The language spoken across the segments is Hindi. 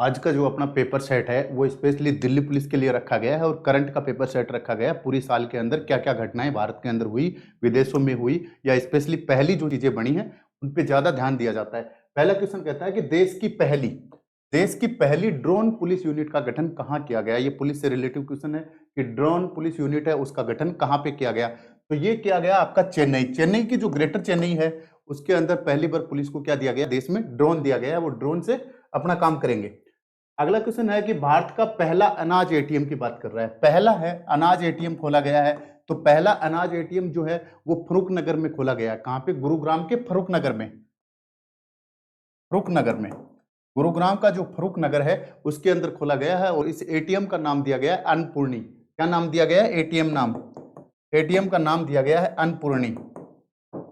आज का जो अपना पेपर सेट है वो स्पेशली दिल्ली पुलिस के लिए रखा गया है और करंट का पेपर सेट रखा गया है। पूरी साल के अंदर क्या क्या घटनाएं भारत के अंदर हुई, विदेशों में हुई, या स्पेशली पहली जो चीजें बनी हैं उन पे ज्यादा ध्यान दिया जाता है। पहला क्वेश्चन कहता है कि देश की पहली ड्रोन पुलिस यूनिट का गठन कहाँ किया गया। ये पुलिस से रिलेटिव क्वेश्चन है कि ड्रोन पुलिस यूनिट है उसका गठन कहाँ पे किया गया। तो ये किया गया आपका चेन्नई की जो ग्रेटर चेन्नई है उसके अंदर पहली बार पुलिस को क्या दिया गया, देश में ड्रोन दिया गया है, वो ड्रोन से अपना काम करेंगे। अगला क्वेश्चन है कि भारत का पहला अनाज एटीएम की बात कर रहा है। पहला है अनाज एटीएम खोला गया है। तो पहला अनाज एटीएम जो है वो फरूख नगर में खोला गया है। कहां पे? गुरुग्राम के फरूख नगर में। गुरुग्राम का जो फरूख नगर है उसके अंदर खोला गया है और इस एटीएम का नाम दिया गया है अन्नपूर्णी। क्या नाम दिया गया है? एटीएम का नाम दिया गया है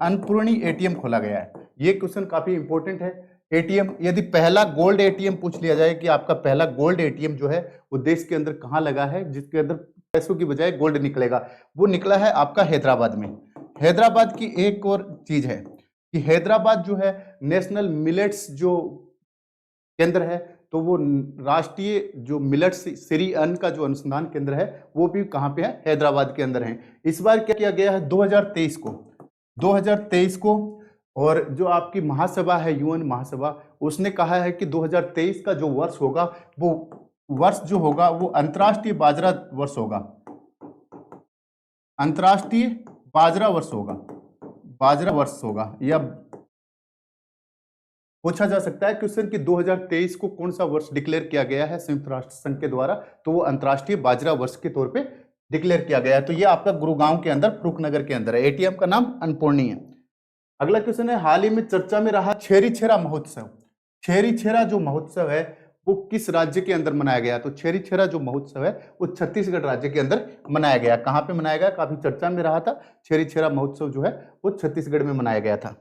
अन्नपूर्णी एटीएम खोला गया है। ये क्वेश्चन काफी इंपॉर्टेंट है। एटीएम, यदि पहला गोल्ड एटीएम पूछ लिया जाए कि आपका पहला गोल्ड एटीएम जो है वो देश के अंदर कहां लगा है जिसके अंदर पैसों की बजाय गोल्ड निकलेगा, वो निकला है आपका हैदराबाद में। हैदराबाद की एक और चीज है कि हैदराबाद जो है नेशनल मिलेट्स जो केंद्र है, तो वो राष्ट्रीय जो मिलेट्स श्री अन्न का जो अनुसंधान केंद्र है वो भी कहां पे है? हैदराबाद के अंदर है। इस बार क्या किया गया है? 2023 को और जो आपकी महासभा है, यूएन महासभा, उसने कहा है कि 2023 का जो वर्ष होगा वो अंतर्राष्ट्रीय बाजरा वर्ष होगा। अंतर्राष्ट्रीय बाजरा वर्ष होगा। या पूछा जा सकता है क्वेश्चन कि 2023 को कौन सा वर्ष डिक्लेयर किया गया है संयुक्त राष्ट्र संघ के द्वारा, तो वो अंतर्राष्ट्रीय बाजरा वर्ष के तौर पे डिक्लेयर किया गया है। तो ये आपका गुरुग्राम के अंदर, फरूख नगर के अंदर है। एटीएम का नाम अन्नपूर्णी है। अगला क्वेश्चन है, हाल ही में चर्चा में रहा छेरी छेरा महोत्सव। छेरी छेरा जो महोत्सव है वो किस राज्य के अंदर मनाया गया? तो छेरी छेरा जो महोत्सव है वो छत्तीसगढ़ राज्य के अंदर मनाया गया। कहां पे मनाया गया? काफी चर्चा में रहा था। छेरी छेरा महोत्सव जो है वो छत्तीसगढ़ में मनाया गया था।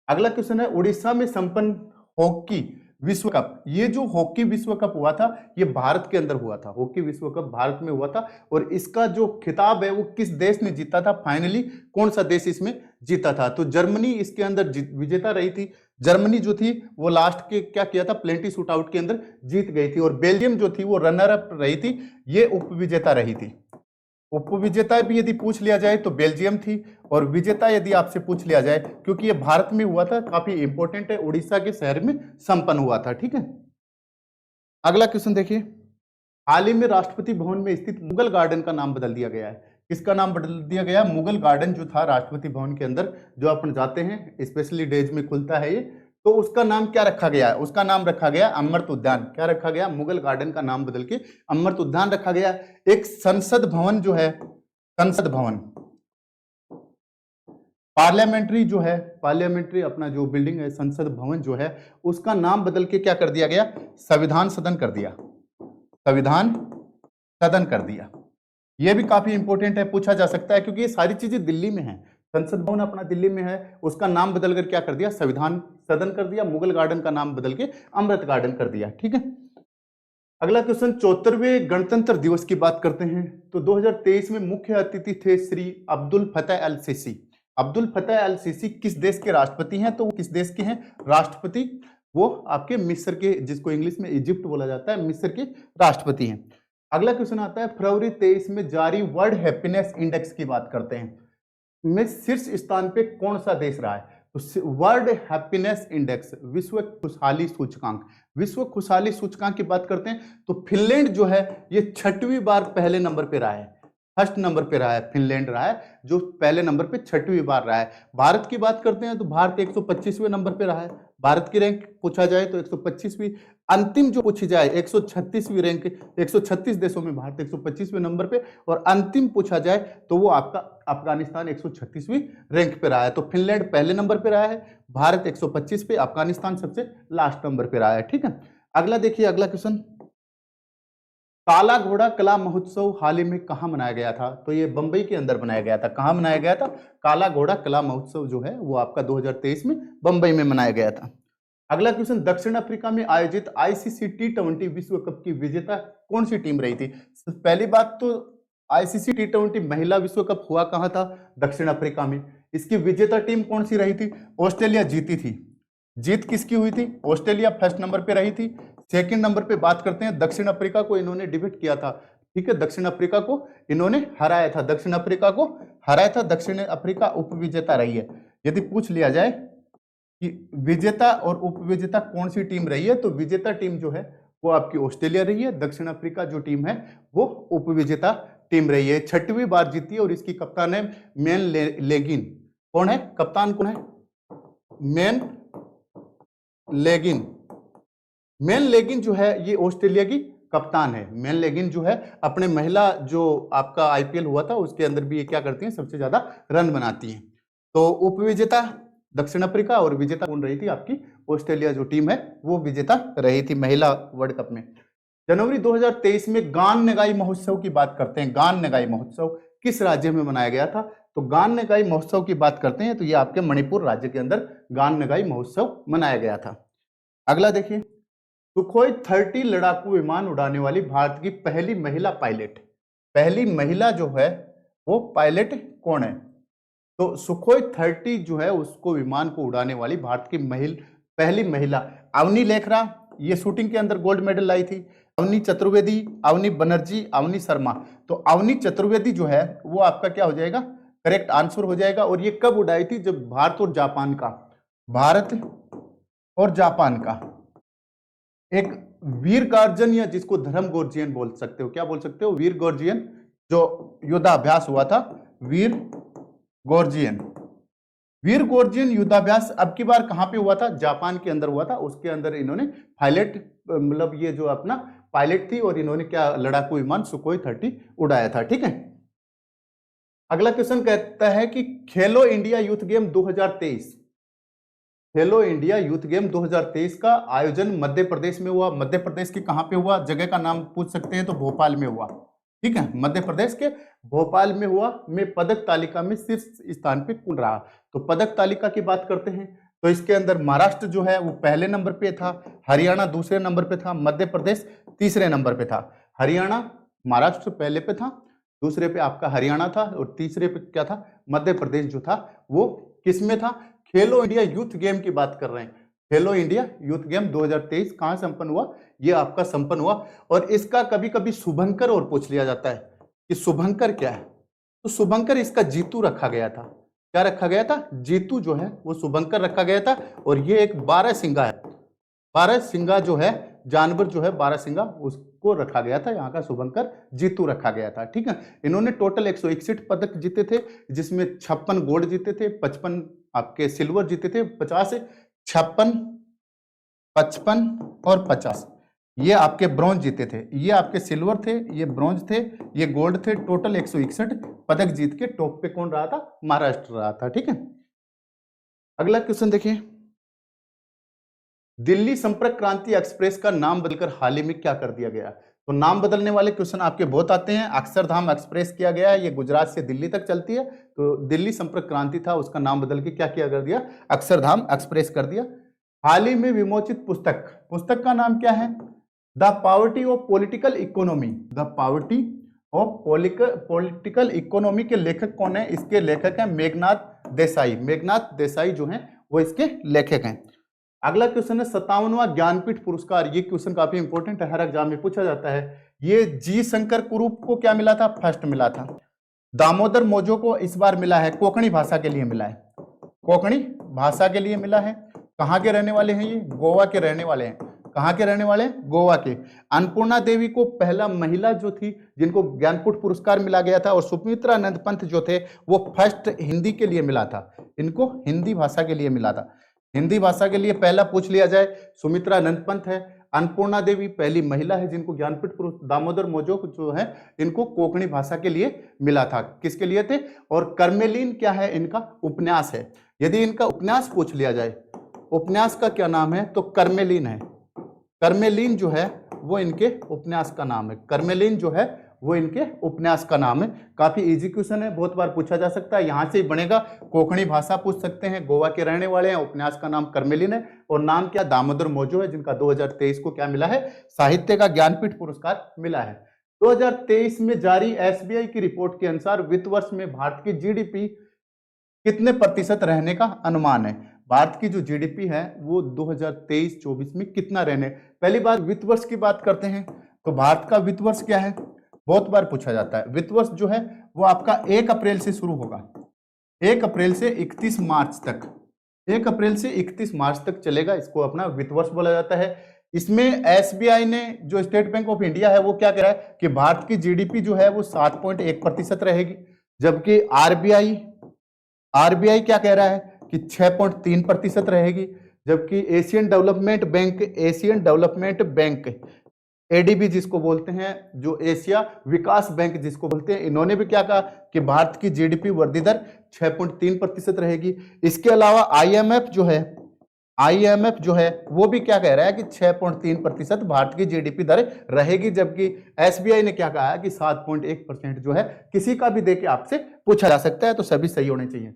अगला क्वेश्चन है, उड़ीसा में संपन्न हॉकी विश्व कप। ये जो हॉकी विश्व कप हुआ था ये भारत के अंदर हुआ था। हॉकी विश्व कप भारत में हुआ था और इसका जो खिताब है वो किस देश ने जीता था? फाइनली कौन सा देश इसमें जीता था? तो जर्मनी इसके अंदर विजेता रही थी। जर्मनी जो थी वो लास्ट के क्या किया था? प्लेंटी शूट आउट के अंदर जीत गई थी। और बेल्जियम जो थी वो रनर अप रही थी, ये उपविजेता रही थी। उपविजेता भी यदि पूछ लिया जाए तो बेल्जियम थी, और विजेता यदि आपसे पूछ लिया जाए, क्योंकि ये भारत में हुआ था, काफी इंपॉर्टेंट है, उड़ीसा के शहर में संपन्न हुआ था। ठीक है, अगला क्वेश्चन देखिए, हाल ही में राष्ट्रपति भवन में स्थित मुगल गार्डन का नाम बदल दिया गया है। किसका नाम बदल दिया गया? मुगल गार्डन जो था राष्ट्रपति भवन के अंदर, जो अपन जाते हैं स्पेशली डेज में खुलता है ये, तो उसका नाम क्या रखा गया? उसका नाम रखा गया अमृत उद्यान। क्या रखा गया? मुगल गार्डन का नाम बदल के अमृत उद्यान रखा गया। एक संसद भवन जो है, संसद भवन, पार्लियामेंट्री अपना जो बिल्डिंग है, संसद भवन जो है, उसका नाम बदल के क्या कर दिया गया? संविधान सदन कर दिया। संविधान सदन कर दिया। यह भी काफी इंपॉर्टेंट है, पूछा जा सकता है, क्योंकि ये सारी चीजें दिल्ली में है। संसद भवन अपना दिल्ली में है, उसका नाम बदलकर क्या कर दिया? संविधान सदन कर दिया। मुगल गार्डन का नाम बदल के अमृत गार्डन कर दिया। ठीक है, अगला क्वेश्चन, 74वें गणतंत्र दिवस की बात करते हैं। तो 2023 में मुख्य अतिथि थे श्री अब्दुल फतेह अल सीसी। अब्दुल फतेह अल सीसी किस देश के राष्ट्रपति हैं? तो वो किस देश के हैं राष्ट्रपति? वो आपके मिस्र के, जिसको इंग्लिश में इजिप्ट बोला जाता है, मिस्र के राष्ट्रपति हैं। अगला क्वेश्चन आता है, फरवरी 23 में जारी वर्ल्ड हैप्पीनेस इंडेक्स की बात करते हैं, में शीर्ष स्थान पे कौन सा देश रहा है? तो वर्ल्ड हैप्पीनेस इंडेक्स, विश्व खुशहाली सूचकांक, विश्व खुशहाली सूचकांक की बात करते हैं तो फिनलैंड जो है ये 6वीं बार पहले नंबर पे रहा है। फर्स्ट नंबर पे रहा है, फिनलैंड रहा है जो पहले नंबर पे 6वीं बार रहा है। भारत की बात करते हैं तो भारत 125वें नंबर पे रहा है। भारत की रैंक पूछा जाए तो 125वीं। अंतिम जो पूछी जाए 136वीं रैंक, 136 देशों में भारत 125वें नंबर पे, और अंतिम पूछा जाए तो वो आपका अफगानिस्तान 136वीं रैंक पे रहा है। तो फिनलैंड पहले नंबर पे रहा है, भारत 125 पे, अफगानिस्तान सबसे लास्ट नंबर पे रहा है। ठीक है, अगला देखिए, अगला क्वेश्चन, काला घोड़ा कला महोत्सव हाल ही में कहां मनाया गया था? तो ये बंबई के अंदर मनाया गया था। कहां मनाया गया था? काला घोड़ा कला महोत्सव जो है वो आपका 2023 में बंबई में मनाया गया था। अगला क्वेश्चन, दक्षिण अफ्रीका में आयोजित आईसीसी T20 विश्व कप की विजेता कौन सी टीम रही थी? पहली बात तो आईसीसी T20 महिला विश्व कप हुआ कहां था? दक्षिण अफ्रीका में। इसकी विजेता टीम कौन सी रही थी? ऑस्ट्रेलिया जीती थी। जीत किसकी हुई थी? ऑस्ट्रेलिया फर्स्ट नंबर पे रही थी। सेकंड नंबर पे बात करते हैं, दक्षिण अफ्रीका को इन्होंने डिफीट किया था। ठीक है, दक्षिण अफ्रीका को इन्होंने हराया था, दक्षिण अफ्रीका को हराया था। दक्षिण अफ्रीका उपविजेता रही है। यदि पूछ लिया जाए कि विजेता और उपविजेता कौन सी टीम रही है, तो विजेता टीम जो है वो आपकी ऑस्ट्रेलिया रही है। दक्षिण अफ्रीका जो टीम है वो उपविजेता टीम रही है। 6वीं बार जीती है और इसकी कप्तान है मैन लेगिन। कौन है कप्तान, कौन है? मैन लेगिन। मैन लेगिन जो है ये ऑस्ट्रेलिया की कप्तान है। मैन लेगिन जो है अपने महिला जो आपका आईपीएल हुआ था उसके अंदर भी ये क्या करती हैं, सबसे ज्यादा रन बनाती हैं। तो उपविजेता दक्षिण अफ्रीका और विजेता कौन रही थी? आपकी ऑस्ट्रेलिया जो टीम है वो विजेता रही थी महिला वर्ल्ड कप में। जनवरी 2023 में गान नगाई महोत्सव की बात करते हैं। गान नगाई महोत्सव किस राज्य में मनाया गया था? तो गान नगाई महोत्सव की बात करते हैं तो ये आपके मणिपुर राज्य के अंदर गान नगाई महोत्सव मनाया गया था। अगला देखिए, सुखोई 30 लड़ाकू विमान उड़ाने वाली भारत की पहली महिला पायलट। पहली महिला जो है वो पायलट कौन है? तो सुखोई 30 जो है उसको विमान को उड़ाने वाली भारत की पहली महिला अवनी लेखरा, ये शूटिंग के अंदर गोल्ड मेडल लाई थी। अवनी चतुर्वेदी, अवनी बनर्जी, अवनी शर्मा। तो अवनी चतुर्वेदी जो है वो आपका क्या हो जाएगा? करेक्ट आंसर हो जाएगा। और ये कब उड़ाई थी? जब भारत और जापान का एक वीर गार्जन, या जिसको धर्म गोर्जियन बोल सकते हो, क्या बोल सकते हो? वीर गोर्जियन जो युद्धाभ्यास हुआ था, वीर गोर्जियन युद्धाभ्यास अब की बार कहां पे हुआ था? जापान के अंदर हुआ था। उसके अंदर इन्होंने पायलट मतलब ये जो अपना पायलट थी और इन्होंने क्या लड़ाकू विमान सुखोई 30 उड़ाया था। ठीक है, अगला क्वेश्चन कहता है कि खेलो इंडिया यूथ गेम 2023, खेलो इंडिया यूथ गेम 2023 का आयोजन मध्य प्रदेश में हुआ। मध्य प्रदेश के कहां पे हुआ? जगह का नाम पूछ सकते हैं तो भोपाल में हुआ। ठीक है, मध्य प्रदेश के भोपाल में हुआ। में पदक तालिका में शीर्ष स्थान पे कौन रहा? तो पदक तालिका की बात करते हैं तो इसके अंदर महाराष्ट्र जो है वो पहले नंबर पे था, हरियाणा दूसरे नंबर पे था, मध्य प्रदेश तीसरे नंबर पे था। हरियाणा, महाराष्ट्र पहले पे था, दूसरे पे आपका हरियाणा था और तीसरे पे क्या था? मध्य प्रदेश जो था वो किस में था? खेलो इंडिया यूथ गेम की बात कर रहे हैं। खेलो इंडिया यूथ गेम 2023 कहां संपन्न हुआ? ये आपका संपन्न हुआ। और इसका कभी कभी शुभंकर और पूछ लिया जाता है कि शुभंकर क्या है? तो शुभंकर इसका जीतू रखा गया था। क्या रखा गया था? जीतू जो है वो शुभंकर रखा गया था। और ये एक 12 सिंगा है। 12 सिंगा जो है जानवर जो है 12 सिंगा उसको रखा गया था। यहाँ का शुभंकर जीतू रखा गया था। ठीक है, इन्होंने टोटल 161 पदक जीते थे, जिसमें 56 गोल्ड जीते थे, 55 आपके सिल्वर जीते थे, 50 56 55 और 50 ये आपके ब्रॉन्ज जीते थे। ये आपके सिल्वर थे, ये ब्रॉन्ज थे, ये गोल्ड थे। टोटल 161 पदक जीत के टॉप पे कौन रहा था? महाराष्ट्र रहा था। ठीक है, अगला क्वेश्चन देखिए, दिल्ली संपर्क क्रांति एक्सप्रेस का नाम बदलकर हाल ही में क्या कर दिया गया? तो नाम बदलने वाले क्वेश्चन आपके बहुत आते हैं। अक्षरधाम एक्सप्रेस किया गया है, ये गुजरात से दिल्ली तक चलती है। तो दिल्ली संपर्क क्रांति था, उसका नाम बदल के क्या किया कर दिया? अक्षरधाम एक्सप्रेस कर दिया। हाल ही में विमोचित पुस्तक का नाम क्या है? The poverty of political economy. The poverty of political economy के लेखक कौन है? इसके लेखक हैं मेघनाथ देसाई। मेघनाथ देसाई जो हैं वो इसके लेखक हैं। अगला क्वेश्चन है 57वां ज्ञानपीठ पुरस्कार। ये क्वेश्चन काफी इंपॉर्टेंट है, हर एग्जाम में पूछा जाता है। ये जी शंकर कुरूप को क्या मिला था? फर्स्ट मिला था। दामोदर मोजो को इस बार मिला है कोंकणी भाषा के लिए मिला है। कोंकणी भाषा के लिए मिला है। कहाँ के रहने वाले हैं? ये गोवा के रहने वाले हैं। कहाँ के रहने वाले हैं? गोवा के। अन्नपूर्णा देवी को पहला महिला जो थी जिनको ज्ञानपीठ पुरस्कार मिला गया था, और सुमित्रा नंद पंत जो थे वो फर्स्ट हिंदी के लिए मिला था। इनको हिंदी भाषा के लिए मिला था। हिंदी भाषा के लिए पहला पूछ लिया जाए, सुमित्रा नंद पंत है। अन्नपूर्णा देवी पहली महिला है जिनको ज्ञानपीठ पुरस्कार। दामोदर मोजो जो है इनको कोंकणी भाषा के लिए मिला था। किसके लिए थे? और कर्मेलीन क्या है? इनका उपन्यास है। यदि इनका उपन्यास पूछ लिया जाए, उपन्यास का क्या नाम है? तो कर्मेलीन है। कर्मेलीन जो है वो इनके उपन्यास का नाम है। कर्मेलीन जो है वो इनके उपन्यास का नाम है। काफी इजी क्वेश्चन है, बहुत बार पूछा जा सकता है। यहां से ही बनेगा। कोंकणी भाषा पूछ सकते हैं, गोवा के रहने वाले हैं, उपन्यास का नाम कर्मेलीन है, और नाम क्या? दामोदर मोजो है, जिनका 2023 को क्या मिला है? साहित्य का ज्ञानपीठ पुरस्कार मिला है। 2023 में जारी एसबीआई की रिपोर्ट के अनुसार वित्त वर्ष में भारत की जीडीपी कितने प्रतिशत रहने का अनुमान है? भारत की जो जीडीपी है वो 2023-24 में कितना रहने। पहली बार वित्त वर्ष की बात करते हैं, तो भारत का वित्त वर्ष क्या है, बहुत बार पूछा जाता है। वित्त वर्ष जो है वो आपका 1 अप्रैल से शुरू होगा, 1 अप्रैल से 31 मार्च तक, 1 अप्रैल से 31 मार्च तक चलेगा, इसको अपना वित्त वर्ष बोला जाता है। इसमें एसबीआई ने, जो स्टेट बैंक ऑफ इंडिया है, वो क्या कह रहा है कि भारत की जीडीपी जो है वो 7.1% रहेगी, जबकि आरबीआई क्या कह रहा है कि 6.3% रहेगी, जबकि एशियन डेवलपमेंट बैंक एडीबी जिसको बोलते हैं, जो एशिया विकास बैंक जिसको बोलते हैं, इन्होंने भी क्या कहा कि भारत की जीडीपी वृद्धि दर 6.3% रहेगी। इसके अलावा आईएमएफ जो है वो भी क्या कह रहा है कि 6.3% भारत की जीडीपी दर रहेगी, जबकि एसबीआई ने क्या कहा है कि 7.1% जो है। किसी का भी देके आपसे पूछा जा सकता है, तो सभी सही होने चाहिए।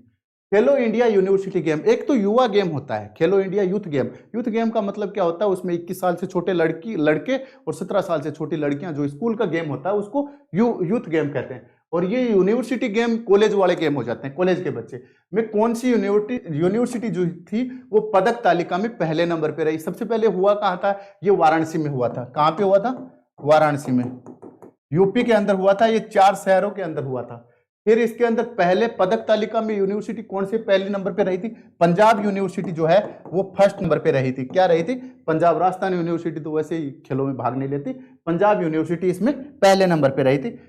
खेलो इंडिया यूनिवर्सिटी गेम, एक तो युवा गेम होता है खेलो India youth game. Youth game का मतलब क्या होता है, उसमें 21 साल से छोटे लड़के और 17 साल से छोटी लड़कियां, जो स्कूल का गेम होता है उसको यूथ गेम कहते हैं। और ये यूनिवर्सिटी गेम कॉलेज वाले गेम हो जाते हैं, कॉलेज के बच्चे में। कौन सी यूनिवर्सिटी जो थी वो पदक तालिका में पहले नंबर पे रही। सबसे पहले हुआ कहाँ था, ये वाराणसी में हुआ था। कहाँ पे हुआ था, वाराणसी में, यूपी के अंदर हुआ था। ये 4 शहरों के अंदर हुआ था। फिर इसके अंदर पहले पदक तालिका में यूनिवर्सिटी कौन से पहले नंबर पे रही थी, पंजाब यूनिवर्सिटी जो है वो फर्स्ट नंबर पे रही थी। क्या रही थी, पंजाब। राजस्थान यूनिवर्सिटी तो वैसे ही खेलों में भाग नहीं लेती, पंजाब यूनिवर्सिटी इसमें पहले नंबर पे रही थी।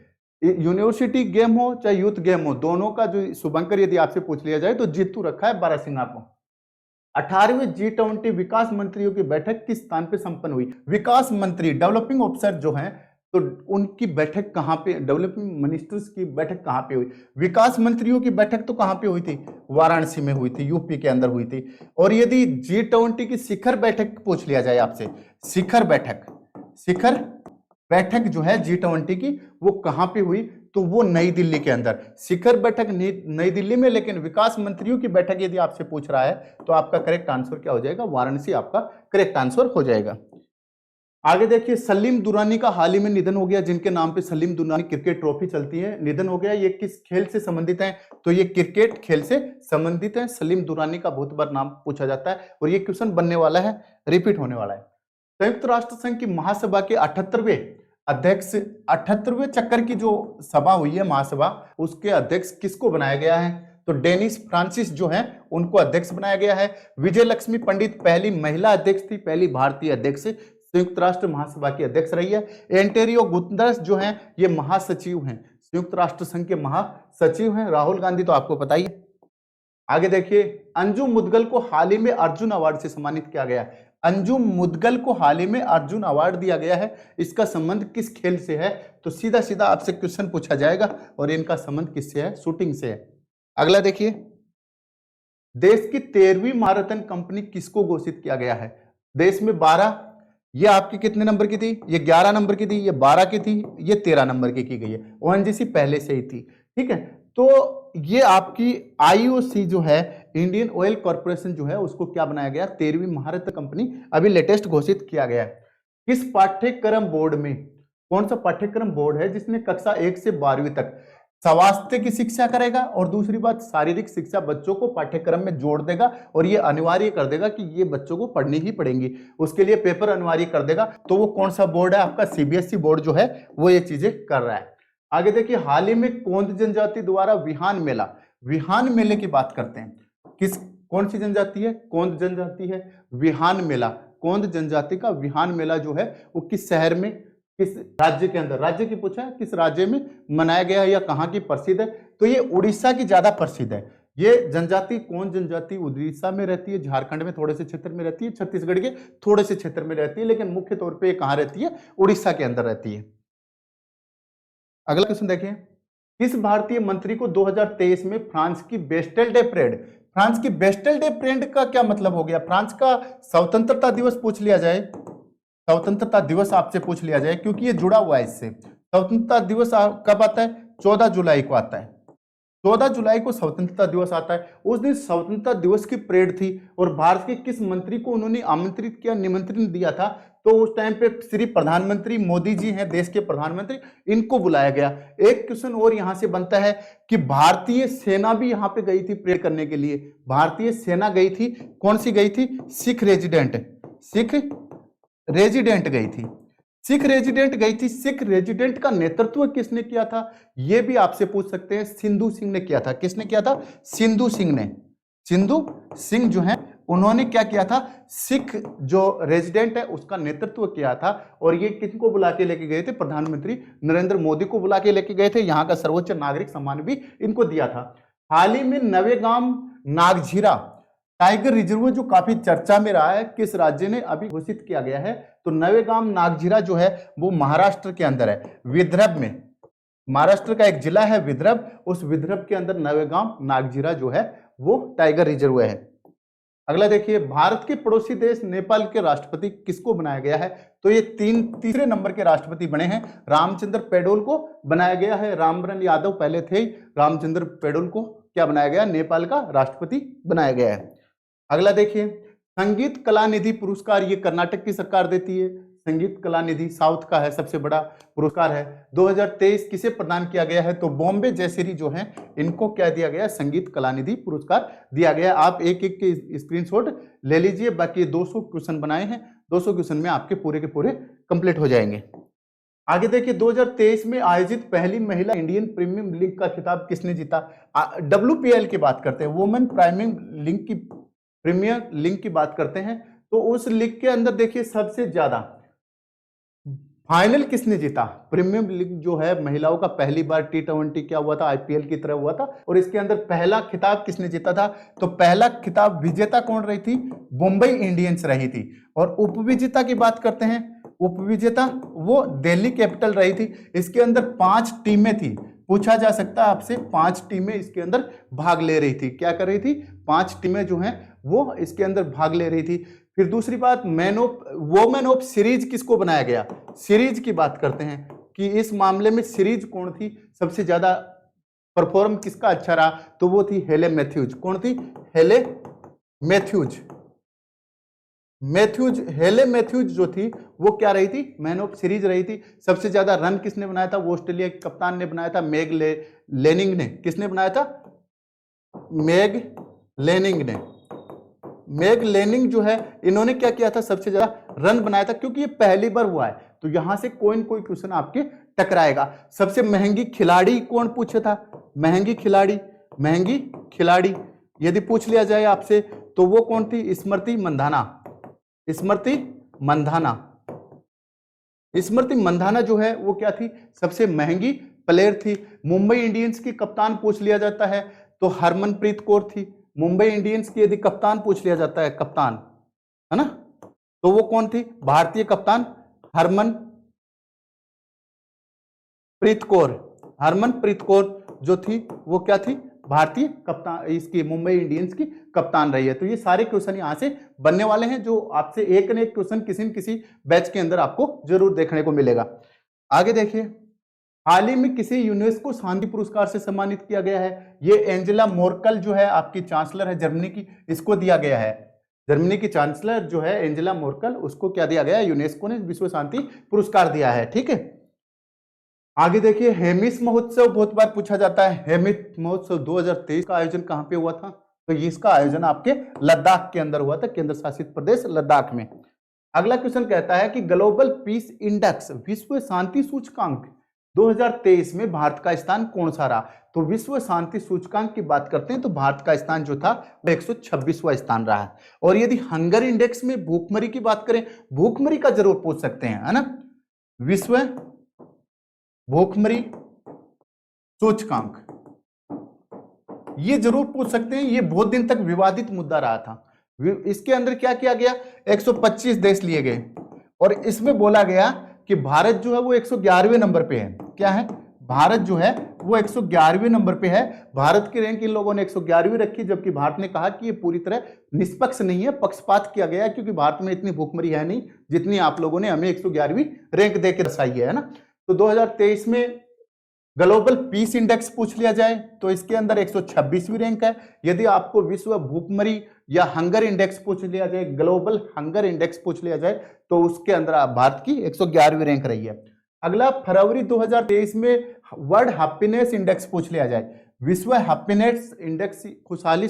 यूनिवर्सिटी गेम हो चाहे यूथ गेम हो, दोनों का जो शुभंकर यदि आपसे पूछ लिया जाए तो जीतू रखा है बारासिंगा को। 18वीं G20 विकास मंत्रियों की बैठक किस स्थान पे संपन्न हुई। विकास मंत्री, डेवलपिंग ऑफिसर जो हैं, तो उनकी बैठक कहां पे, डेवलपिंग मिनिस्टर्स की बैठक कहां पे हुई। विकास मंत्रियों की बैठक तो कहां पे हुई थी, वाराणसी में हुई थी, यूपी के अंदर हुई थी। और यदि G20 की शिखर बैठक पूछ लिया जाए आपसे, शिखर बैठक जो है G20 की वो कहां पे हुई, तो वो नई दिल्ली के अंदर। शिखर बैठक नई दिल्ली में, लेकिन विकास मंत्रियों की बैठक यदि आपसे पूछ रहा है तो आपका करेक्ट आंसर क्या हो जाएगा, वाराणसी आपका करेक्ट आंसर हो जाएगा। आगे देखिए, सलीम दुरानी का हाल ही में निधन हो गया, जिनके नाम पे सलीम दुरानी क्रिकेट ट्रॉफी चलती है, निधन हो गया। ये किस खेल से संबंधित है, तो ये क्रिकेट खेल से संबंधित है। सलीम दुरानी का बहुत बार नाम पूछा जाता है और ये क्वेश्चन बनने वाला है, रिपीट होने वाला है। संयुक्त राष्ट्र संघ की महासभा के 78वें चक्कर की जो सभा हुई है, महासभा, उसके अध्यक्ष किसको बनाया गया है, तो डेनिस फ्रांसिस जो है उनको अध्यक्ष बनाया गया है। विजय लक्ष्मी पंडित पहली महिला अध्यक्ष थी, पहली भारतीय अध्यक्ष संयुक्त राष्ट्र महासभा की अध्यक्ष रही है। एंटेरियो गुतेरेस जो हैं ये महासचिव हैं, संयुक्त राष्ट्र संघ के महासचिव हैं। राहुल गांधी तो आपको पता ही है। आगे देखिए, अंजुम मुदगल को हाल ही में अर्जुन अवार्ड से सम्मानित किया गया। अंजुम मुदगल को हाल ही में अर्जुन अवार्ड दिया गया है। इसका संबंध किस खेल से है, तो सीधा सीधा आपसे क्वेश्चन पूछा जाएगा और इनका संबंध किससे है, शूटिंग से है। अगला देखिए, देश की 13वीं मैराथन कंपनी किसको घोषित किया गया है। देश में 12, ये आपकी कितने नंबर की थी, ये 11 नंबर की थी, ये 12 की थी, ये 13 नंबर की गई है। ओएनजीसी पहले से ही थी, ठीक है। तो ये आपकी आईओसी जो है, इंडियन ऑयल कॉर्पोरेशन जो है, उसको क्या बनाया गया, 13वीं मैराथन कंपनी अभी लेटेस्ट घोषित किया गया है। किस पाठ्यक्रम बोर्ड में, कौन सा पाठ्यक्रम बोर्ड है जिसने कक्षा 1 से 12वीं तक स्वास्थ्य की शिक्षा करेगा, और दूसरी बात शारीरिक शिक्षा बच्चों को पाठ्यक्रम में जोड़ देगा और ये अनिवार्य कर देगा कि ये बच्चों को पढ़नी ही पड़ेंगी, उसके लिए पेपर अनिवार्य कर देगा। तो वो कौन सा बोर्ड है, आपका सीबीएसई बोर्ड जो है वो ये चीजें कर रहा है। आगे देखिए, हाल ही में कोंद जनजाति द्वारा विहान मेले की बात करते हैं। कौन सी जनजाति है, कोंद जनजाति है। विहान मेला, कोंद जनजाति का विहान मेला जो है वो किस शहर में, किस राज्य के अंदर, राज्य की पूछा है, किस राज्य में मनाया गया है या कहाँ की प्रसिद्ध है, तो ये उड़ीसा की ज्यादा प्रसिद्ध है। ये जनजाति, कौन जनजाति उड़ीसा में रहती है, झारखंड में थोड़े से क्षेत्र में रहती है, छत्तीसगढ़ के थोड़े से क्षेत्र में रहती है, लेकिन मुख्य तौर पर कहाँ रहती है, उड़ीसा के अंदर रहती है। अगला क्वेश्चन देखिए, किस भारतीय मंत्री को 2023 में फ्रांस की बेस्टेल डे परेड का क्या मतलब हो गया। फ्रांस का स्वतंत्रता दिवस पूछ लिया जाए, स्वतंत्रता दिवस आपसे पूछ लिया जाए, क्योंकि ये जुड़ा हुआ है इससे। स्वतंत्रता दिवस कब आता है, 14 जुलाई को आता है। 14 जुलाई को स्वतंत्रता दिवस आता है। उस दिन स्वतंत्रता दिवस की परेड थी और भारत के किस मंत्री को उन्होंने आमंत्रित किया, निमंत्रण दिया था? तो उस टाइम पे श्री प्रधानमंत्री मोदी जी हैं, देश के प्रधानमंत्री, इनको बुलाया गया। एक क्वेश्चन और यहां से बनता है कि भारतीय सेना भी यहां पे गई थी परेड करने के लिए। भारतीय सेना गई थी, कौन सी गई थी? सिख रेजिडेंट गई थी। सिख रेजिडेंट गई थी। सिख रेजिडेंट का नेतृत्व किसने किया था? यह भी आपसे पूछ सकते हैं। सिंधु सिंह ने किया था। किसने किया था? सिंधु सिंह ने। सिंधु सिंह जो है उन्होंने क्या किया था? सिख जो रेजिडेंट है उसका नेतृत्व किया था। और ये किनको बुला के लेके गए थे? प्रधानमंत्री नरेंद्र मोदी को बुला के लेके गए थे। यहाँ का सर्वोच्च नागरिक सम्मान भी इनको दिया था। हाल ही में नवेगाम नागझीरा टाइगर रिजर्व जो काफी चर्चा में रहा है, किस राज्य ने अभी घोषित किया गया है? तो नवेगाम नागझीरा जो है वो महाराष्ट्र के अंदर है, विदर्भ में। महाराष्ट्र का एक जिला है विदर्भ, उस विदर्भ के अंदर नवेगाम नागझीरा जो है वो टाइगर रिजर्व है। अगला देखिए, भारत के पड़ोसी देश नेपाल के राष्ट्रपति किसको बनाया गया है? तो ये तीसरे नंबर के राष्ट्रपति बने हैं। रामचंद्र पौडेल को बनाया गया है। रामवरण यादव पहले थे ही, रामचंद्र पौडेल को क्या बनाया गया? नेपाल का राष्ट्रपति बनाया गया है। अगला देखिए, संगीत कला निधि पुरस्कार ये कर्नाटक की सरकार देती है। संगीत कला निधि साउथ का है, सबसे बड़ा पुरस्कार है। 2023 किसे प्रदान किया गया है? तो बॉम्बे जयश्री जो है इनको क्या दिया गया? संगीत कला निधि पुरस्कार दिया गया। आप एक एक के स्क्रीनशॉट ले लीजिए। बाकी 200 क्वेश्चन बनाए हैं, 200 क्वेश्चन में आपके पूरे के पूरे कंप्लीट हो जाएंगे। आगे देखिए, 2023 में आयोजित पहली महिला इंडियन प्रीमियम लीग का खिताब किसने जीता? WPL की बात करते हैं, वुमेन प्रीमियर लीग की बात करते हैं। तो उस लीग के अंदर देखिए सबसे ज्यादा फाइनल किसने जीता? प्रीमियम लीग जो है महिलाओं का पहली बार T20 क्या हुआ था? IPL की तरह हुआ था। और इसके अंदर पहला खिताब किसने जीता था? तो पहला खिताब विजेता कौन रही थी? मुंबई इंडियंस रही थी। और उपविजेता की बात करते हैं, उपविजेता वो दिल्ली कैपिटल रही थी। इसके अंदर 5 टीमें थी। पूछा जा सकता है आपसे, 5 टीमें इसके अंदर भाग ले रही थी। क्या कर रही थी? 5 टीमें जो हैं वो इसके अंदर भाग ले रही थी। फिर दूसरी बात, वोमेन ऑफ सीरीज किसको बनाया गया? सीरीज की बात करते हैं कि इस मामले में सीरीज कौन थी? सबसे ज्यादा परफॉर्म किसका अच्छा रहा? तो वो थी हेले मैथ्यूज। कौन थी? हेले मैथ्यूज। हेले मैथ्यूज जो थी वो क्या रही थी? मैन ऑफ सीरीज रही थी। सबसे ज्यादा रन किसने बनाया था? वो ऑस्ट्रेलिया के कप्तान ने बनाया था, मेग लेनिंग ने। किसने बनाया था? मेग लेनिंग जो है इन्होंने क्या किया था? सबसे ज्यादा रन बनाया था, क्योंकि ये पहली बार हुआ है। तो यहां से कोई न कोई क्वेश्चन आपके टकराएगा। सबसे महंगी खिलाड़ी कौन पूछा था? महंगी खिलाड़ी यदि पूछ लिया जाए आपसे तो वो कौन थी? स्मृति मंधाना जो है वो क्या थी? सबसे महंगी प्लेयर थी। मुंबई इंडियंस की कप्तान पूछ लिया जाता है तो हरमनप्रीत कौर थी। मुंबई इंडियंस की यदि कप्तान पूछ लिया जाता है, कप्तान है ना, तो वो कौन थी? भारतीय कप्तान हरमनप्रीत कौर जो थी वो क्या थी? भारतीय कप्तान, इसकी मुंबई इंडियंस की कप्तान रही है। तो ये सारे क्वेश्चन यहां से बनने वाले हैं, जो आपसे एक न एक क्वेश्चन किसी न किसी बैच के अंदर आपको जरूर देखने को मिलेगा। आगे देखिए, हाल ही में किसी यूनेस्को शांति पुरस्कार से सम्मानित किया गया है। ये एंजेला मोर्कल जो है आपकी चांसलर है जर्मनी की, इसको दिया गया है। जर्मनी की चांसलर जो है एंजेला मोर्कल, उसको क्या दिया गया है? यूनेस्को ने विश्व शांति पुरस्कार दिया है। ठीक है, आगे देखिए, हेमिस महोत्सव बहुत बार पूछा जाता है। हेमिस महोत्सव 2023 का आयोजन कहां पे हुआ था? तो इसका आयोजन आपके लद्दाख के अंदर हुआ था, केंद्र शासित प्रदेश लद्दाख में। अगला क्वेश्चन कहता है कि ग्लोबल पीस इंडेक्स, विश्व शांति सूचकांक 2023 में भारत का स्थान कौन सा रहा? तो विश्व शांति सूचकांक की बात करते हैं तो भारत का स्थान जो था वो 126वां स्थान रहा है। और यदि हंगर इंडेक्स में भूखमरी की बात करें, भूखमरी का जरूर पूछ सकते हैं, है ना, विश्व भूखमरी सूचकांक ये जरूर पूछ सकते हैं। ये बहुत दिन तक विवादित मुद्दा रहा था। इसके अंदर क्या किया गया? 125 देश लिए गए और इसमें बोला गया कि भारत जो है वो 111वें नंबर पे है। क्या है? भारत जो है वो 111वें नंबर पे है। भारत की रैंक इन लोगों ने 111वीं रखी, जबकि भारत ने कहा कि ये पूरी तरह निष्पक्ष नहीं है, पक्षपात किया गया है, क्योंकि भारत में इतनी भूखमरी है नहीं जितनी आप लोगों ने हमें 111वीं रैंक देकर दर्शाई है ना। तो 2023 में ग्लोबल पीस इंडेक्स पूछ लिया जाए तो इसके अंदर 126वीं रैंक है। यदि आपको विश्व भूखमरी या हंगर इंडेक्स पूछ लिया जाए, ग्लोबल हंगर इंडेक्स पूछ लिया जाए, तो उसके अंदर भारत की 111वीं रैंक रही है। अगला फरवरी 2023 में वर्ल्ड हैप्पीनेस इंडेक्स पूछ लिया जाए, विश्व हैप्पीनेस इंडेक्स खुशहाली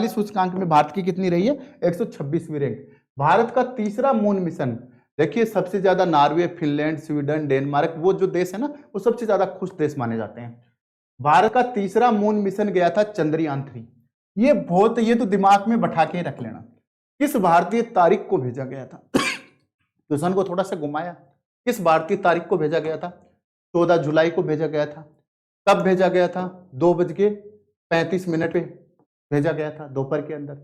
सूचकांक में भारत की कितनी रही है? 126वीं रैंक। भारत का तीसरा मून मिशन, देखिए सबसे ज्यादा नॉर्वे, फिनलैंड, स्वीडन, डेनमार्क, वो जो देश है ना, वो सबसे ज्यादा खुश देश माने जाते हैं। भारत का तीसरा मून मिशन गया था चंद्रयान 3। ये तो दिमाग में बैठा के रख लेना। किस भारतीय तारीख को भेजा गया था? क्वेश्चन को थोड़ा सा घुमाया। किस भारतीय तारीख को भेजा गया था? 14 जुलाई को भेजा गया था। कब भेजा गया था? 2:35 पे भेजा गया था, दोपहर के अंदर।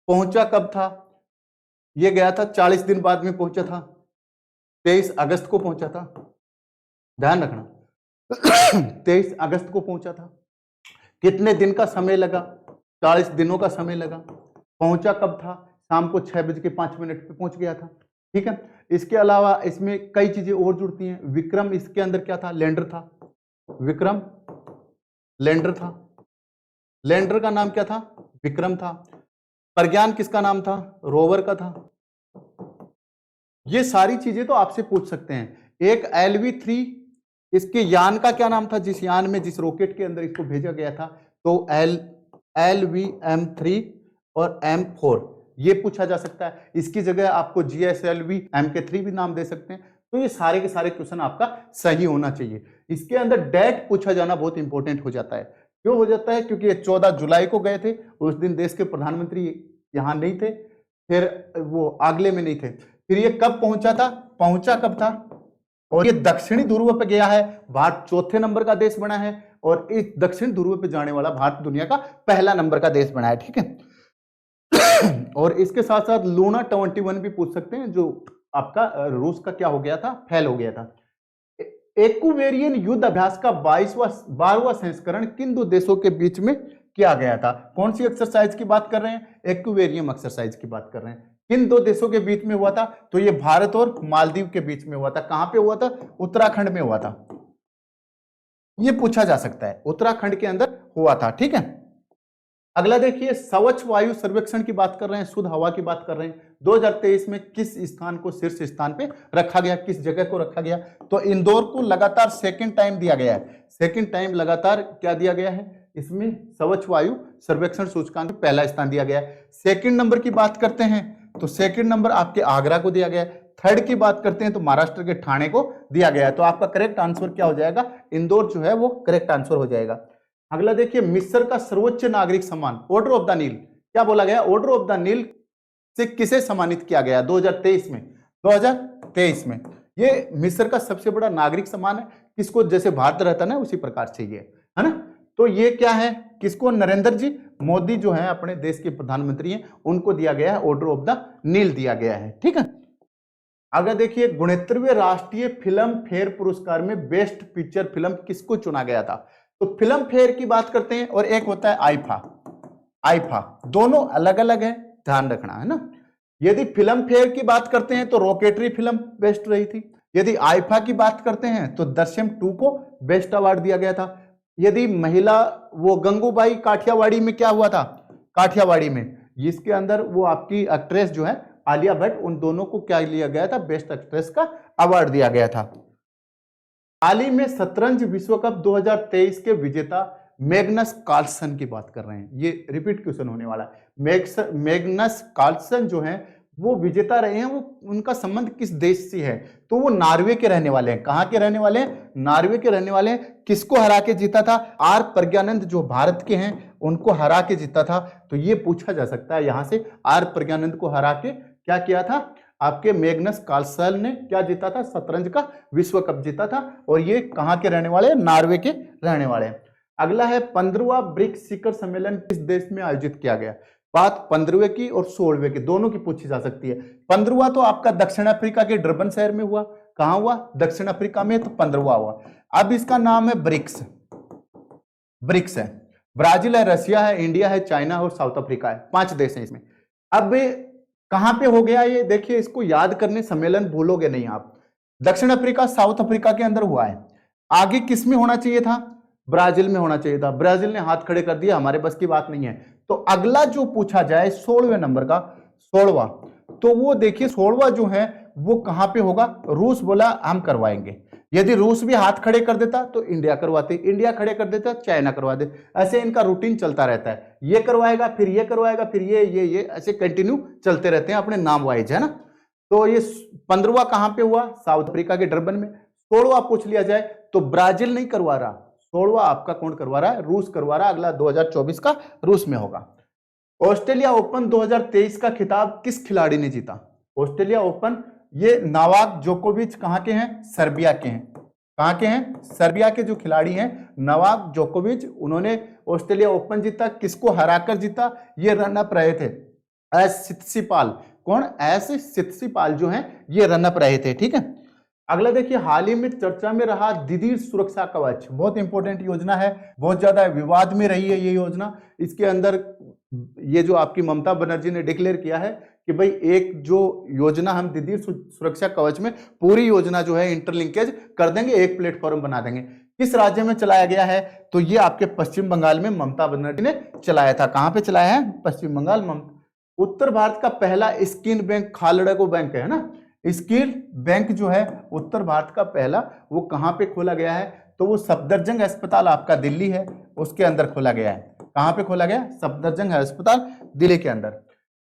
पहुंचा कब था? ये गया था 40 दिन बाद में पहुंचा था, 23 अगस्त को पहुंचा था, ध्यान रखना 23 अगस्त को पहुंचा था। कितने दिन का समय लगा? 40 दिनों का समय लगा। पहुंचा कब था? शाम को 6:05 पे पहुंच गया था। ठीक है। इसके अलावा इसमें कई चीजें और जुड़ती हैं। विक्रम, इसके अंदर क्या था? लैंडर था। विक्रम लैंडर था। लैंडर का नाम क्या था? विक्रम था। प्रज्ञान किसका नाम था? रोवर का था। ये सारी चीजें तो आपसे पूछ सकते हैं। एक LV3, इसके यान का क्या नाम था? जिस यान में, जिस रॉकेट के अंदर इसको भेजा गया था, तो LV-M3 और M4, ये पूछा जा सकता है। इसकी जगह आपको GSLV MK3 भी नाम दे सकते हैं। तो ये सारे के सारे क्वेश्चन आपका सही होना चाहिए। इसके अंदर डेट पूछा जाना बहुत इंपॉर्टेंट हो जाता है। क्यों हो जाता है? क्योंकि ये 14 जुलाई को गए थे, उस दिन देश के प्रधानमंत्री यहां नहीं थे, फिर वो अगले में नहीं थे। फिर ये कब पहुंचा था? पहुंचा कब था? और ये दक्षिणी ध्रुव पे गया है। भारत चौथे नंबर का देश बना है, और इस दक्षिण ध्रुव पे जाने वाला भारत दुनिया का पहला नंबर का देश बना है। ठीक है। और इसके साथ साथ लूना 21 भी पूछ सकते हैं, जो आपका रूस का क्या हो गया था? फेल हो गया था। एक्वेरियन युद्ध अभ्यास का 12वां संस्करण किन दो देशों के बीच में किया गया था? कौन सी एक्सरसाइज की बात कर रहे हैं? एक्वेरियम एक्सरसाइज की बात कर रहे हैं। किन दो देशों के बीच में हुआ था? तो ये भारत और मालदीव के बीच में हुआ था। कहां पे हुआ था? उत्तराखंड में हुआ था। ये पूछा जा सकता है, उत्तराखंड के अंदर हुआ था। ठीक है। अगला देखिए, स्वच्छ वायु सर्वेक्षण की बात कर रहे हैं, शुद्ध हवा की बात कर रहे हैं। 2023 में किस स्थान को शीर्ष स्थान पे रखा गया? किस जगह को रखा गया? तो इंदौर को लगातार सेकंड टाइम दिया गया है। सेकंड टाइम लगातार क्या दिया गया है? इसमें स्वच्छ वायु सर्वेक्षण सूचकांक में पहला स्थान दिया गया है। सेकंड नंबर की बात करते हैं तो सेकंड नंबर आपके आगरा को दिया गया है। थर्ड की बात करते हैं तो महाराष्ट्र के ठाणे को दिया गया है। तो आपका करेक्ट आंसर क्या हो जाएगा? इंदौर जो है वो करेक्ट आंसर हो जाएगा। अगला देखिए, मिस्र का सर्वोच्च नागरिक सम्मान ऑर्डर ऑफ द नील, क्या बोला गया? ऑर्डर ऑफ द नील से किसे सम्मानित किया गया 2023 में? 2023 में ये मिस्र का सबसे बड़ा नागरिक सम्मान है। किसको? जैसे भारत रहता है ना, उसी प्रकार से ये है ना। तो ये क्या है? किसको? नरेंद्र जी मोदी जो है अपने देश के प्रधानमंत्री हैं, उनको दिया गया है, ऑर्डर ऑफ द नील दिया गया है। ठीक है। अगर देखिए, 69वें राष्ट्रीय फिल्म फेयर पुरस्कार में बेस्ट पिक्चर फिल्म किसको चुना गया था? तो फिल्म फेयर की बात करते हैं, और एक होता है आईफा। आईफा दोनों अलग अलग है, ध्यान रखना है ना। यदि फिल्म फेयर की बात करते हैं तो रॉकेटरी फिल्म बेस्ट रही थी। यदि आईफा की बात करते हैं तो दृश्यम 2 को बेस्ट अवार्ड दिया गया था। यदि महिला, वो गंगूबाई काठियावाड़ी में क्या हुआ था? काठियावाड़ी में, इसके अंदर वो आपकी एक्ट्रेस जो है आलिया भट्ट, उन दोनों को क्या लिया गया था? बेस्ट एक्ट्रेस का अवार्ड दिया गया था। हाल ही में शतरंज विश्व कप 2023 के विजेता मैग्नस कार्लसन की बात कर रहे हैं। ये रिपीट क्वेश्चन होने वाला है। मैग्नस कार्लसन जो है वो विजेता रहे हैं। वो, उनका संबंध किस देश से है? तो वो नॉर्वे के रहने वाले हैं। कहां के रहने वाले हैं? नॉर्वे के रहने वाले हैं। किसको हरा के जीता था? आर प्रज्ञानंद जो भारत के हैं, उनको हरा के जीता था। तो ये पूछा जा सकता है यहां से, आर प्रज्ञानंद को हरा के क्या किया था? आपके मैग्नस कार्लसन ने क्या जीता था? शतरंज का विश्व कप जीता था। और ये कहां के रहने वाले हैं? नॉर्वे के रहने वाले हैं। अगला है, 15वां ब्रिक्स शिखर सम्मेलन किस देश में आयोजित किया गया? बात 15वें की और 16वें की, दोनों की पूछी जा सकती है। 15वां तो आपका दक्षिण अफ्रीका के डरबन शहर में हुआ। कहां हुआ? दक्षिण अफ्रीका में, तो 15वां हुआ। अब इसका नाम है ब्रिक्स। ब्रिक्स है, ब्राजील है, रशिया है, इंडिया है, चाइना और साउथ अफ्रीका है। 5 देश हैं इसमें। अब कहां पे हो गया ये? देखिए, इसको याद करने, सम्मेलन भूलोगे नहीं आप। दक्षिण अफ्रीका, साउथ अफ्रीका के अंदर हुआ है। आगे किस में होना चाहिए था? ब्राजील में होना चाहिए था। ब्राजील ने हाथ खड़े कर दिया, हमारे बस की बात नहीं है। तो अगला जो पूछा जाए 16वें नंबर का, 16वां, तो वो देखिए 16वां जो है वो कहां पे होगा? रूस बोला हम करवाएंगे। यदि रूस भी हाथ खड़े कर देता तो इंडिया करवाते, इंडिया खड़े कर देता चाइना करवा दे। ऐसे इनका रूटीन चलता रहता है, ये करवाएगा फिर ये करवाएगा फिर ये ऐसे कंटिन्यू चलते रहते हैं अपने नाम वाइज, है ना। तो ये 15वां कहां पे हुआ? साउथ अफ्रीका के डरबन में। 16वां पूछ लिया जाए तो ब्राजील नहीं करवा रहा, 16वां आपका कौन करवा रहा है? रूस करवा रहा है। अगला 2024 का रूस में होगा। ऑस्ट्रेलिया ओपन 2023 का खिताब किस खिलाड़ी ने जीता? ऑस्ट्रेलिया ओपन, ये नोवाक जोकोविच कहां के हैं? सर्बिया के हैं। कहां के हैं? सर्बिया के जो खिलाड़ी हैं नोवाक जोकोविच, उन्होंने ऑस्ट्रेलिया ओपन जीता। किसको हराकर जीता? ये रनअप रहे थे एस सितसिपाल। कौन? एस सितसिपाल जो हैं ये रनअप रहे थे, ठीक है। अगला देखिए, हाल ही में चर्चा में रहा दिदीर सुरक्षा कवच, बहुत इंपॉर्टेंट योजना है, बहुत ज्यादा विवाद में रही है ये योजना। इसके अंदर ये जो आपकी ममता बनर्जी ने डिक्लेयर किया है कि भाई एक जो योजना हम दीदी सुरक्षा कवच में पूरी योजना जो है इंटरलिंकेज कर देंगे, एक प्लेटफॉर्म बना देंगे। किस राज्य में चलाया गया है? तो ये आपके पश्चिम बंगाल में ममता बनर्जी ने चलाया था। कहां पे चलाया है? पश्चिम बंगाल। उत्तर भारत का पहला स्किन बैंक खालड़को बैंक है ना। स्किल बैंक जो है उत्तर भारत का पहला, वो कहां पे खोला गया है? तो वो सफदरजंग अस्पताल आपका दिल्ली है, उसके अंदर खोला गया है। कहां पे खोला गया? सफदरजंग अस्पताल दिल्ली के अंदर।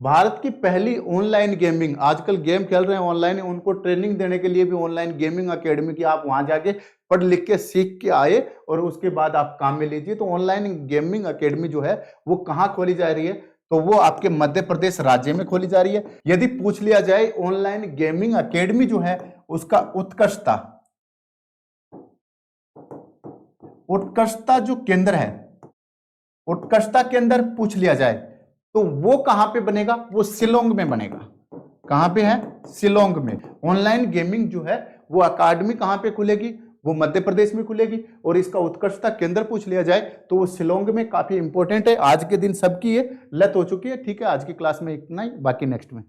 भारत की पहली ऑनलाइन गेमिंग, आजकल गेम खेल रहे हैं ऑनलाइन, उनको ट्रेनिंग देने के लिए भी ऑनलाइन गेमिंग एकेडमी की, आप वहां जाके पढ़ लिख के सीख के आए और उसके बाद आप काम में लीजिए। तो ऑनलाइन गेमिंग एकेडमी जो है वो कहां खोली जा रही है? तो वो आपके मध्य प्रदेश राज्य में खोली जा रही है। यदि पूछ लिया जाए ऑनलाइन गेमिंग एकेडमी जो है उसका उत्कृष्टता जो केंद्र है, उत्कृष्टता केंद्र पूछ लिया जाए तो वो कहां पे बनेगा? वो शिलोंग में बनेगा। कहां पे है? शिलोंग में। ऑनलाइन गेमिंग जो है वो अकादमी कहां पे खुलेगी? वो मध्य प्रदेश में खुलेगी। और इसका उत्कृष्टता केंद्र पूछ लिया जाए तो वो शिलोंग में। काफी इंपॉर्टेंट है, आज के दिन सबकी ये लत हो चुकी है, ठीक है। आज की क्लास में इतना ही, बाकी नेक्स्ट में।